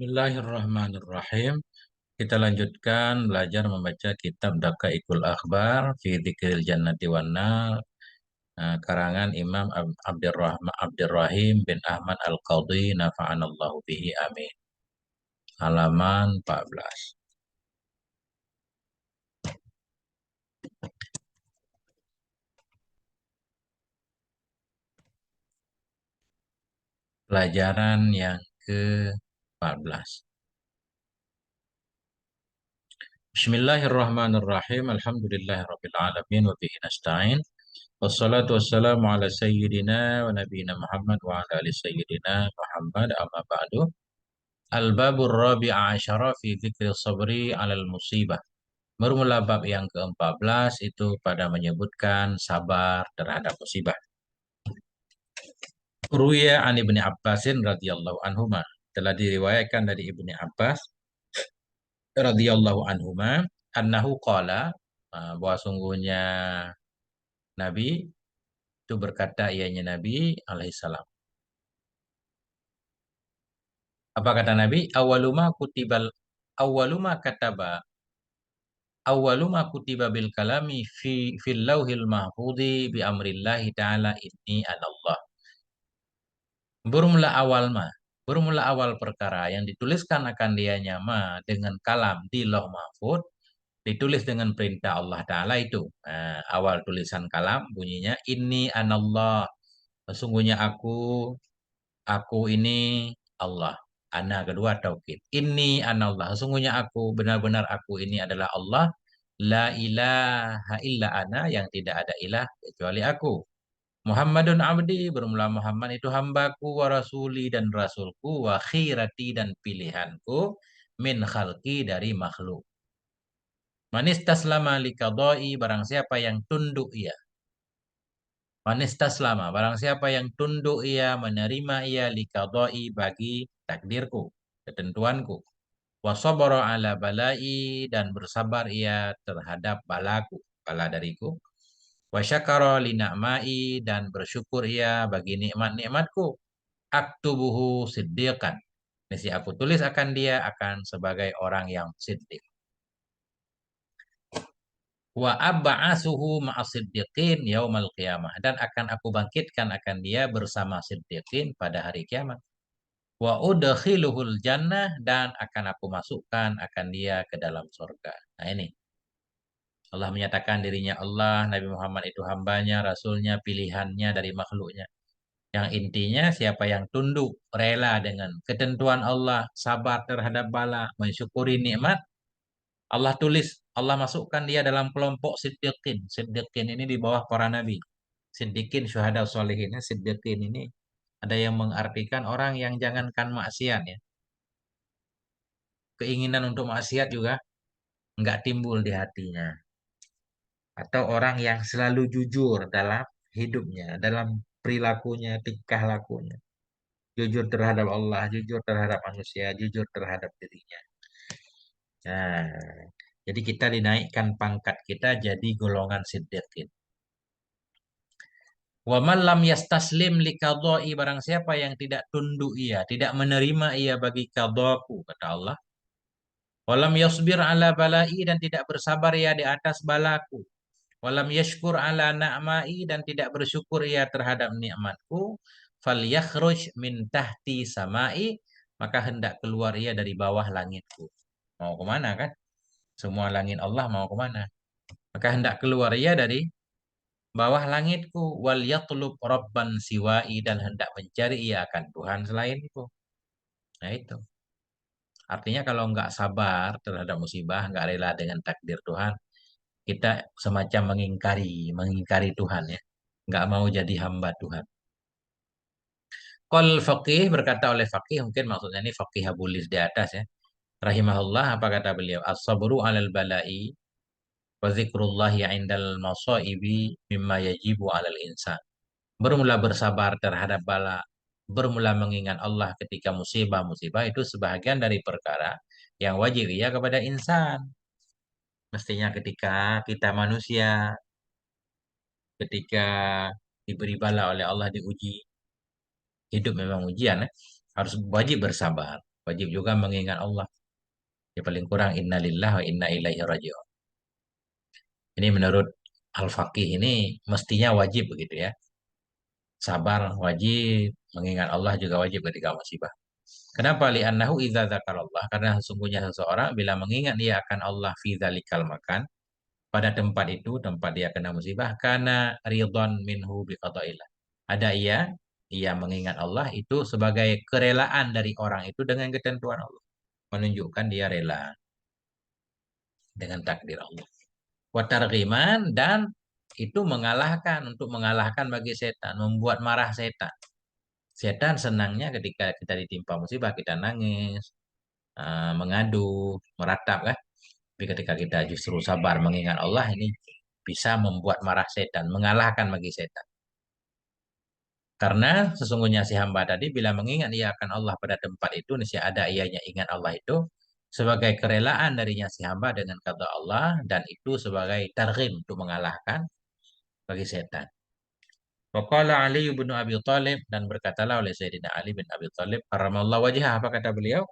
Bismillahirrahmanirrahim. Kita lanjutkan belajar membaca kitab Daqaiqul Akhbar fi Dzikril Jannati wan Nar, karangan Imam Abdurrahim bin Ahmad Al-Qadhi nafa'anallahu bihi amin. Halaman 14. Pelajaran yang ke-14. Bismillahirrahmanirrahim. Alhamdulillahirabbil alamin wa bihi nasta'in. Wassalatu wassalamu ala sayyidina wa nabiyina Muhammad wa ala ali sayyidina Muhammad amma ba'du. Al-babur rabi'a asyara fi dzikri sabri 'alal musibah. Bermula bab yang ke-14 itu pada menyebutkan sabar terhadap musibah. Ruya an Ibni Abbasin radhiyallahu anhuma. Telah diriwayatkan dari Ibni Abbas radhiyallahu anhuma annahu qala, bahwa sungguhnya Nabi itu berkata, ianya Nabi alaihi salam. Apa kata Nabi? Awwaluma kataba awwaluma kutiba bil kalami fil lauhil mahfudhi bi amrillahi ta'ala inni anallah. Bermula awal perkara yang dituliskan akan dianya dengan kalam di lauh mahfud, ditulis dengan perintah Allah Ta'ala itu. Awal tulisan kalam bunyinya inni anallah. Sesungguhnya aku ini Allah. Ana kedua taukid. Inni anallah. Sesungguhnya benar-benar aku ini adalah Allah. La ilaha illa ana, yang tidak ada ilah kecuali aku. Muhammadun abdi, bermula Muhammad itu hambaku, wa rasuli dan rasulku, wa khirati dan pilihanku, min khalqi dari makhluk. Manistaslama likadoi, barang siapa yang tunduk ia. Manistaslama, barang siapa yang tunduk ia, menerima ia, likadoi, bagi takdirku, ketentuanku. Wa sabara ala balai, dan bersabar ia terhadap balaku, bala dariku. Wa syakara li na'mai, dan bersyukur ia bagi nikmat-nikmatku. Aktubuhu siddiqan. Nisi aku tulis akan dia akan sebagai orang yang siddiq. Wa abba'asuhu ma'as siddiqin yaumal qiyamah, dan akan aku bangkitkan akan dia bersama siddiqin pada hari kiamat. Wa udkhiluhul jannah, dan akan aku masukkan akan dia ke dalam surga. Nah ini Allah menyatakan dirinya Allah, Nabi Muhammad itu hambanya, rasulnya, pilihannya dari makhluknya. Yang intinya siapa yang tunduk, rela dengan ketentuan Allah, sabar terhadap bala, mensyukuri nikmat, Allah tulis, Allah masukkan dia dalam kelompok siddiqin. Siddiqin ini di bawah para nabi. Siddiqin, syuhada, sholihin. Siddiqin ini ada yang mengartikan orang yang jangankan maksiat ya. Keinginan untuk maksiat juga nggak timbul di hatinya. Atau orang yang selalu jujur dalam hidupnya, dalam perilakunya, tingkah lakunya. Jujur terhadap Allah, jujur terhadap manusia, jujur terhadap dirinya. Nah, jadi kita dinaikkan pangkat kita jadi golongan siddiqin. Wa man lam yastaslim li qadai, barang siapa yang tidak tunduk ia, tidak menerima ia bagi qadaku, kata Allah. Walam yasbir ala balai, dan tidak bersabar ia di atas balaku. Walam yashkur ala na'mai, dan tidak bersyukur ia terhadap nikmatku. Falyakhruj min tahti samai, maka hendak keluar ia dari bawah langitku. Mau kemana kan? Semua langit Allah mau kemana? Maka hendak keluar ia dari bawah langitku. Wal yatlub rabban siwai, dan hendak mencari ia akan Tuhan selainku. Nah itu. Artinya kalau nggak sabar terhadap musibah, nggak rela dengan takdir Tuhan, kita semacam mengingkari Tuhan ya. Nggak mau jadi hamba Tuhan. Qal faqih, berkata oleh faqih, mungkin maksudnya ini faqih Abulis di atas ya. Rahimahullah, apa kata beliau? As-sabru 'alal bala'i wa zikrullahi 'indal masaibi mimma yajibu 'alal insan. Bermula bersabar terhadap bala, bermula mengingat Allah ketika musibah-musibah itu sebahagian dari perkara yang wajib ia kepada insan. Mestinya ketika kita manusia, ketika diberi bala oleh Allah, diuji, hidup memang ujian ya, harus wajib bersabar. Wajib juga mengingat Allah. Ya paling kurang inna lillahi wa inna ilaihi raji'un. Ini menurut Al-Faqih ini mestinya wajib begitu ya. Sabar wajib, mengingat Allah juga wajib ketika musibah. Kenapa? Li'annahu idza dzakarallah. Karena sesungguhnya seseorang bila mengingat dia akan Allah fi dzalikal makan, pada tempat itu, tempat dia kena musibah, karena ridhon minhu biqada'illah. Ada ia mengingat Allah itu sebagai kerelaan dari orang itu dengan ketentuan Allah. Menunjukkan dia rela dengan takdir Allah. Wa targhiman, dan itu mengalahkan, untuk mengalahkan bagi setan, membuat marah setan. Setan senangnya ketika kita ditimpa musibah, kita nangis, mengadu, meratap kan. Tapi ketika kita justru sabar mengingat Allah, ini bisa membuat marah setan, mengalahkan bagi setan. Karena sesungguhnya si hamba tadi bila mengingat ia akan Allah pada tempat itu, niscaya ada ianya ingat Allah itu sebagai kerelaan darinya si hamba dengan kata Allah, dan itu sebagai targhib untuk mengalahkan bagi setan. Waqala Ali bin Abi Thalib, dan berkatalah oleh Sayyidina Ali bin Abi Thalib, karamallahu wajhah, apa kata beliau?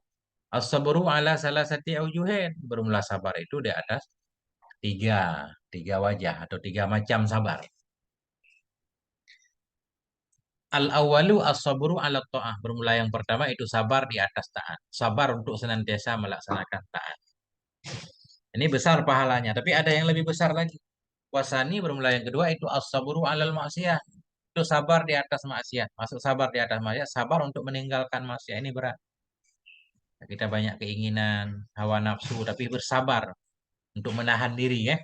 As-sabru ala salasati aujuhin. Bermula sabar itu di atas tiga wajah atau tiga macam sabar. Al-awalu as-sabru ala ta'ah. Bermula yang pertama itu sabar di atas taat. Sabar untuk senantiasa melaksanakan taat. Ini besar pahalanya, tapi ada yang lebih besar lagi. Wasani, bermula yang kedua itu as-sabru alal maksiyah. Itu sabar di atas maksiat. Masuk sabar di atas maksiat, sabar untuk meninggalkan maksiat, ini berat. Kita banyak keinginan, hawa nafsu, tapi bersabar untuk menahan diri ya,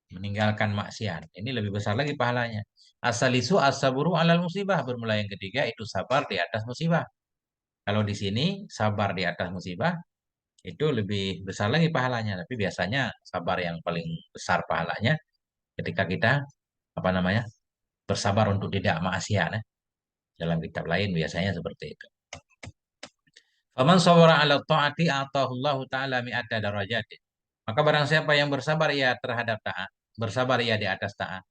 meninggalkan maksiat. Ini lebih besar lagi pahalanya. Asalisu as-sabru alal musibah. Bermula yang ketiga itu sabar di atas musibah. Kalau di sini sabar di atas musibah itu lebih besar lagi pahalanya. Tapi biasanya sabar yang paling besar pahalanya ketika kita apa namanya, bersabar untuk tidak maksiat. Dalam kitab lain biasanya seperti itu. Faman sabara ala ta'ati atahullahu ta'ala mi'ata darajatin. Maka barang siapa yang bersabar ia terhadap taat, bersabar ia di atas taat,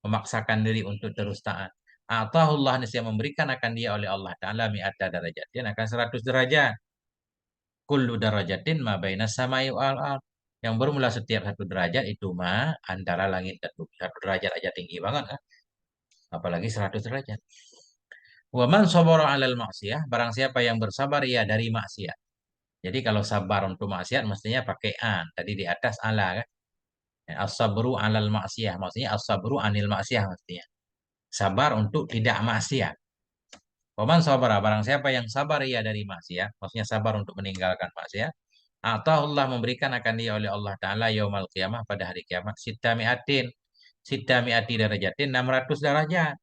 memaksakan diri untuk terus taat. Atahullah, niscaya memberikan akan dia oleh Allah Ta'ala mi'ata darajatin, akan 100 derajat. Kullu darajatin ma baina samai wal ard. Yang bermula setiap satu derajat itu antara langit dan bumi. Satu derajat aja tinggi banget kan? Apalagi 100 derajat. Wa man sabara 'alal maksiyah, barang siapa yang bersabar ia dari maksiat. Jadi kalau sabar untuk maksiat mestinya pakai an. Tadi di atas ala kan. As-sabru 'alal maksiyah, maksudnya as-sabru 'anil maksiyah mestinya. Sabar untuk tidak maksiat. Wa man sabara, barang siapa yang sabar ia dari maksiat, maksudnya sabar untuk meninggalkan maksiat. Atau Allah memberikan akan dia oleh Allah Ta'ala yaumal qiyamah, pada hari kiamat, sita mi'atin. Sita mi'ati darajatin, 600 derajat.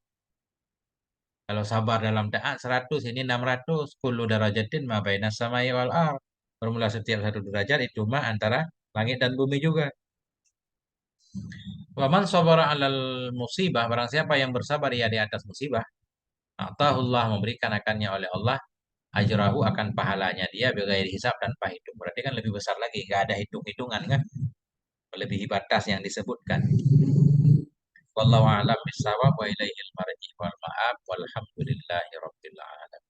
Kalau sabar dalam taat 100, ini 600. Kullu darajatin ma baina samai wal ard. Bermula setiap satu derajat itu antara langit dan bumi juga. Waman sabara alal musibah, barang siapa yang bersabar ia di atas musibah, atahullah memberikan akannya oleh Allah ajrahu, akan pahalanya dia bighairi hisab, tanpa hitung. Berarti kan lebih besar lagi, nggak ada hitung-hitungan kan, melebihi batas yang disebutkan. Wallahu a'lam bishawab wa ilaihil marji wal ma'ab walhamdulillahi rabbil alamin.